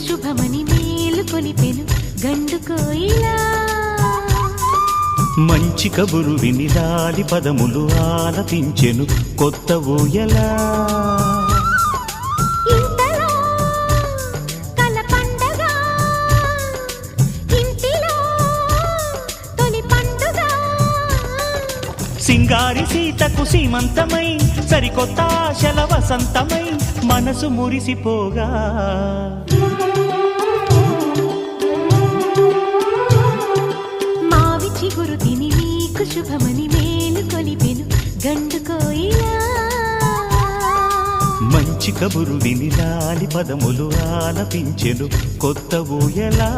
శుభమని మేలు కొలిపెను గండు కోయిలా మంచి కబురు విని లాలి పదములు ఆలపించెను కొత్త ఊయలా ఇంతలో కల పండగ ఇంటిలో తొలి పండుగ సింగారి సీతకు సీమంతమై సరికొత్త ఆశల వసంతమై మనసు మురిసిపోగా మావి చిగురు తిని నీకు శుభమని మేలు కొలిపెను గండు కోయిలా మంచి కబురు విని లాలి పదములు ఆలపించెను కొత్త ఊయలా